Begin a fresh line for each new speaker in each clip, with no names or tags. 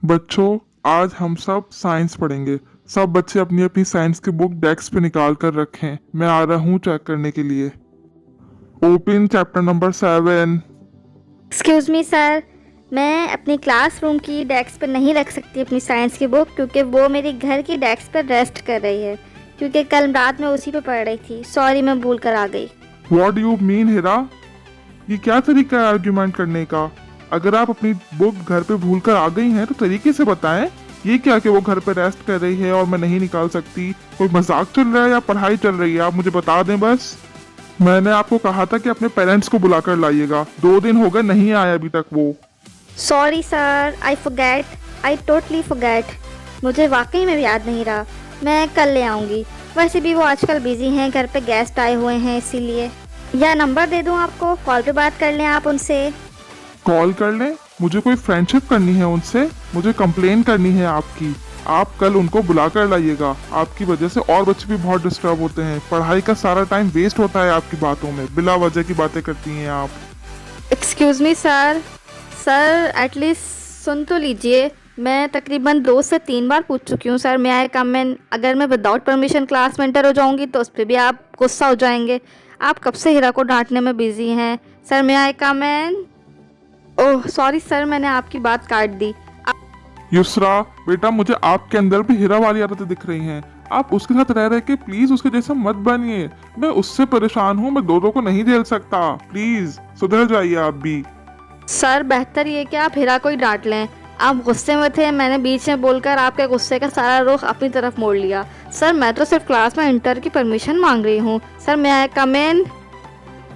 बच्चों, आज हम सब साइंस पढ़ेंगे। सब बच्चे अपनी अपनी साइंस की बुक डेस्क पे निकाल कर रखें। मैं आ रहा हूँ चेक करने के लिए। Open chapter number 7।
Excuse me sir, मैं अपनी क्लासरूम की डेस्क पर नहीं रख सकती अपनी साइंस की बुक, क्योंकि वो मेरी घर की डेस्क पर रेस्ट कर रही है, क्योंकि कल रात में उसी पे पढ़ रही थी। सॉरी, मैं भूल कर आ गई।
व्हाट डू यू मीन हिरा? ये क्या तरीका है आर्ग्यूमेंट करने का? अगर आप अपनी बुक घर पे भूल कर आ गई हैं तो तरीके से बताएं। ये क्या कि वो घर पे रेस्ट कर रही है और मैं नहीं निकाल सकती? कोई मजाक चल रहा है या पढ़ाई चल रही है? आप मुझे बता दें बस। मैंने आपको कहा था कि अपने पेरेंट्स को बुला कर लाइएगा। 2 दिन हो गए, नहीं आया अभी तक वो।
Sorry sir, I totally forget. मुझे वाकई में याद नहीं रहा। मैं कल ले आऊँगी। वैसे भी वो आजकल बिजी हैं, घर पे गेस्ट आए हुए हैं इसीलिए। या नंबर दे दूँ आपको, कॉल पे बात कर लें आप उनसे।
कॉल कर लें? मुझे कोई फ्रेंडशिप करनी है उनसे? मुझे कंप्लेन करनी है आपकी। आप कल उनको बुला कर लाइएगा। आपकी वजह से और बच्चे भी बहुत डिस्टर्ब होते हैं। पढ़ाई का सारा टाइम वेस्ट होता है आपकी बातों में। बिला वजह की बातें करती हैं आप।
एक्सक्यूज़ मी सर, एटलीस्ट सुन तो लीजिए। मैं तकरीबन 2 से 3 बार पूछ चुकी हूँ सर, मैं आई कम इन। अगर मैं विदाउट परमिशन क्लास में एंटर हो जाऊँगी तो उस पर भी आप गुस्सा हो जाएंगे। आप कब से हीरा को डांटने में बिजी हैं। सर, मैं आई कम इन। ओह सॉरी सर, मैंने आपकी बात काट दी।
युसरा बेटा, मुझे आपके अंदर भी हीरा वाली आदतें दिख रही हैं। आप उसके साथ रह रहे के प्लीज उसके जैसा मत बनिए। मैं उससे परेशान हूँ। मैं दोनों को नहीं झेल सकता। प्लीज सुधर जाइए आप भी।
सर, बेहतर ये कि आप हीरा को ही डांट लें। आप गुस्से में थे, मैंने बीच में बोलकर आपके गुस्से का सारा रुख अपनी तरफ मोड़ लिया। सर, मैं तो सिर्फ क्लास में इंटर की परमिशन मांग रही हूँ। सर, मैं आई कम इन।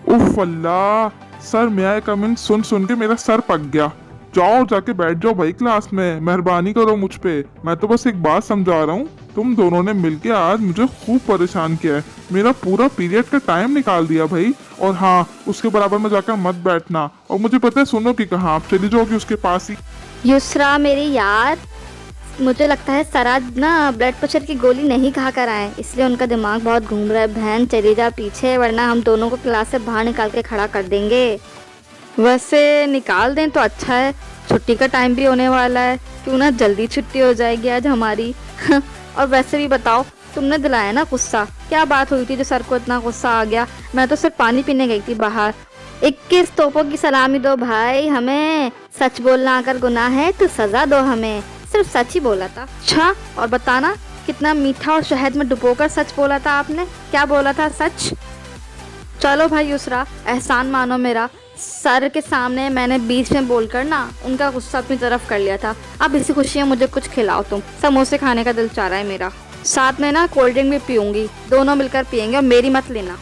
उफ अल्लाह! सर मैं आए कम इन सुन सुन के मेरा सर पक गया। जाओ जाके बैठ जाओ भाई क्लास में। मेहरबानी करो मुझ पे। मैं तो बस एक बात समझा रहा हूँ। तुम दोनों ने मिलके आज मुझे खूब परेशान किया है। मेरा पूरा पीरियड का टाइम निकाल दिया भाई। और हाँ, उसके बराबर में जाकर मत बैठना। और मुझे पता है सुनो कि कहाँ आप चली जाओगी उसके पास ही।
युसरा मेरी यार, मुझे लगता है सराज ना ब्लड प्रेशर की गोली नहीं खा कर आए, इसलिए उनका दिमाग बहुत घूम रहा है। बहन चली जा पीछे, वरना हम दोनों को क्लास से बाहर निकाल के खड़ा कर देंगे। वैसे निकाल दें तो अच्छा है, छुट्टी का टाइम भी होने वाला है। क्यों ना जल्दी छुट्टी हो जाएगी आज हमारी। और वैसे भी बताओ, तुमने दिलाया ना गुस्सा? क्या बात हुई थी जो सर को इतना गुस्सा आ गया? मैं तो सिर्फ पानी पीने गई थी बाहर। 21 तोपों की सलामी दो भाई हमें। सच बोलना अगर गुनाह है तो सजा दो हमें। सिर्फ सच ही बोला था। अच्छा, और बताना कितना मीठा और शहद में डुबोकर सच बोला था आपने? क्या बोला था सच? चलो भाई युसरा, एहसान मानो मेरा। सर के सामने मैंने बीच में बोलकर ना उनका गुस्सा अपनी तरफ कर लिया था। अब इसी खुशी में मुझे कुछ खिलाओ तुम। समोसे खाने का दिल चाह रहा है मेरा। साथ में ना कोल्ड ड्रिंक भी पीऊंगी। दोनों मिलकर पियेंगे और मेरी मत लेना।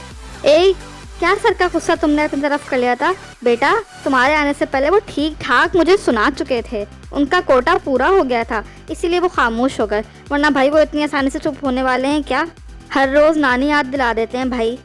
ए, क्या सर का गुस्सा तुमने अपनी तरफ कर लिया था? बेटा, तुम्हारे आने से पहले वो ठीक ठाक मुझे सुना चुके थे। उनका कोटा पूरा हो गया था, इसीलिए वो खामोश हो गए। वरना भाई वो इतनी आसानी से चुप होने वाले हैं क्या? हर रोज़ नानी याद दिला देते हैं भाई।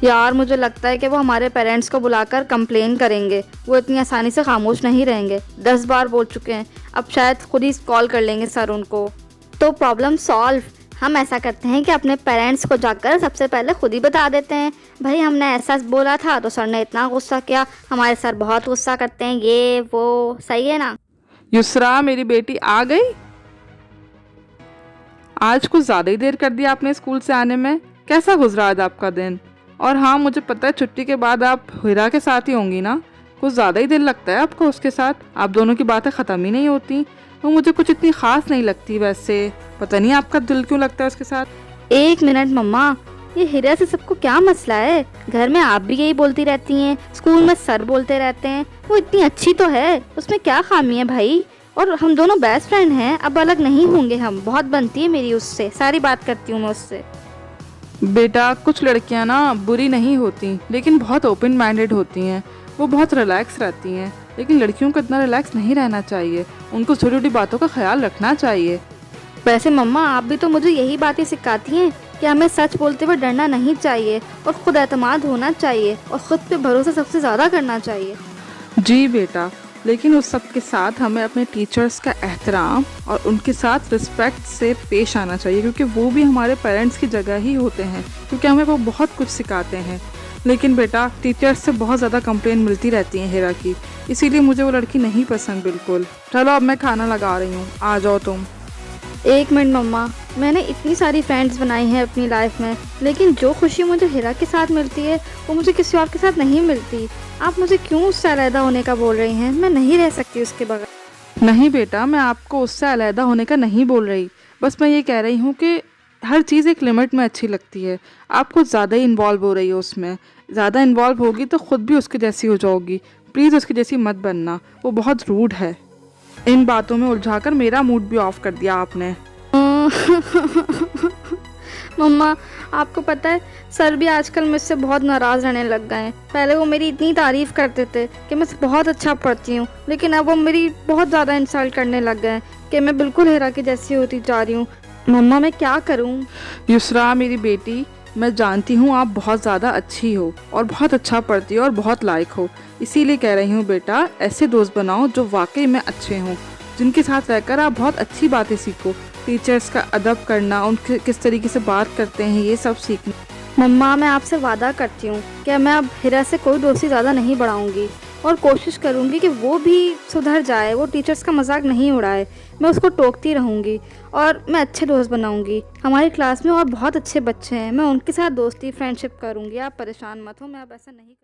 यार, मुझे लगता है कि वो हमारे पेरेंट्स को बुलाकर कंप्लेन करेंगे। वो इतनी आसानी से खामोश नहीं रहेंगे। 10 बार बोल चुके हैं। अब शायद खुद ही कॉल कर लेंगे सर उनको। तो प्रॉब्लम सॉल्व। हम ऐसा करते हैं कि अपने पेरेंट्स को जाकर सबसे पहले खुद ही बता देते हैं, भाई हमने ऐसा बोला था तो सर ने इतना गुस्सा किया। हमारे सर बहुत गुस्सा करते हैं, ये वो। सही है ना?
युसरा मेरी बेटी आ गई। आज कुछ ज़्यादा ही देर कर दिया आपने स्कूल से आने में। कैसा गुजरा आज आपका दिन? और हाँ, मुझे पता है छुट्टी के बाद आप हीरा के साथ ही होंगी ना। कुछ ज़्यादा ही दिल लगता है आपको उसके साथ। आप दोनों की बातें ख़त्म ही नहीं होती। वो मुझे कुछ इतनी ख़ास नहीं लगती वैसे। पता नहीं आपका दिल क्यों लगता है उसके साथ।
1 मिनट मम्मा, ये हीरा से सबको क्या मसला है? घर में आप भी यही बोलती रहती हैं, स्कूल में सर बोलते रहते हैं। वो इतनी अच्छी तो है, उसमें क्या खामी है भाई? और हम दोनों बेस्ट फ्रेंड हैं, अब अलग नहीं होंगे हम। बहुत बनती है मेरी उससे, सारी बात करती हूँ मैं उससे।
बेटा, कुछ लड़कियां ना बुरी नहीं होती, लेकिन बहुत ओपन माइंडेड होती हैं। वो बहुत रिलैक्स रहती हैं, लेकिन लड़कियों को इतना रिलैक्स नहीं रहना चाहिए। उनको छोटी छोटी बातों का ख्याल रखना चाहिए।
वैसे मम्मा, आप भी तो मुझे यही बातें सिखाती हैं कि हमें सच बोलते हुए डरना नहीं चाहिए और खुद एतमाद होना चाहिए और खुद पे भरोसा सबसे ज़्यादा करना चाहिए।
जी बेटा, लेकिन उस सब के साथ हमें अपने टीचर्स का एहतराम और उनके साथ रिस्पेक्ट से पेश आना चाहिए, क्योंकि वो भी हमारे पेरेंट्स की जगह ही होते हैं। क्योंकि हमें वो बहुत कुछ सिखाते हैं। लेकिन बेटा टीचर्स से बहुत ज़्यादा कंप्लेन मिलती रहती है हिरा की, इसीलिए मुझे वो लड़की नहीं पसंद बिल्कुल। चलो अब मैं खाना लगा रही हूँ, आ जाओ तुम।
एक मिनट मम्मा, मैंने इतनी सारी फ्रेंड्स बनाई हैं अपनी लाइफ में, लेकिन जो खुशी मुझे हिरा के साथ मिलती है वो मुझे किसी और के साथ नहीं मिलती। आप मुझे क्यों उससे अलहदा होने का बोल रही हैं? मैं नहीं रह सकती उसके बगैर।
नहीं बेटा, मैं आपको उससे अलहदा होने का नहीं बोल रही, बस मैं ये कह रही हूँ कि हर चीज़ एक लिमिट में अच्छी लगती है। आप कुछ ज़्यादा ही इन्वॉल्व हो रही हो उसमें, ज़्यादा इन्वॉल्व होगी तो ख़ुद भी उसके जैसी हो जाओगी। प्लीज़ उसकी जैसी मत बनना, वो बहुत रूड है। इन बातों में उलझाकर मेरा मूड भी ऑफ कर दिया आपने।
मम्मा, आपको पता है सर भी आजकल मुझसे बहुत नाराज़ रहने लग गए हैं। पहले वो मेरी इतनी तारीफ़ करते थे कि मैं बहुत अच्छा पढ़ती हूँ, लेकिन अब वो मेरी बहुत ज़्यादा इंसल्ट करने लग गए हैं कि मैं बिल्कुल हिरा की जैसी होती जा रही हूँ। मम्मा मैं क्या करूँ?
युसरा मेरी बेटी, मैं जानती हूँ आप बहुत ज़्यादा अच्छी हो और बहुत अच्छा पढ़ती हो और बहुत लायक हो, इसीलिए कह रही हूँ बेटा ऐसे दोस्त बनाओ जो वाकई में अच्छे हों, जिनके साथ रहकर आप बहुत अच्छी बातें सीखो। टीचर्स का अदब करना, उनके किस तरीके से बात करते हैं, ये सब सीखना।
मम्मा मैं आपसे वादा करती हूँ कि मैं अब हिरा से कोई दोस्ती ज़्यादा नहीं बढ़ाऊँगी और कोशिश करूँगी कि वो भी सुधर जाए, वो टीचर्स का मजाक नहीं उड़ाए। मैं उसको टोकती रहूँगी और मैं अच्छे दोस्त बनाऊँगी। हमारी क्लास में और बहुत अच्छे बच्चे हैं, मैं उनके साथ दोस्ती फ्रेंडशिप करूँगी। आप परेशान मत हो, मैं अब ऐसा नहीं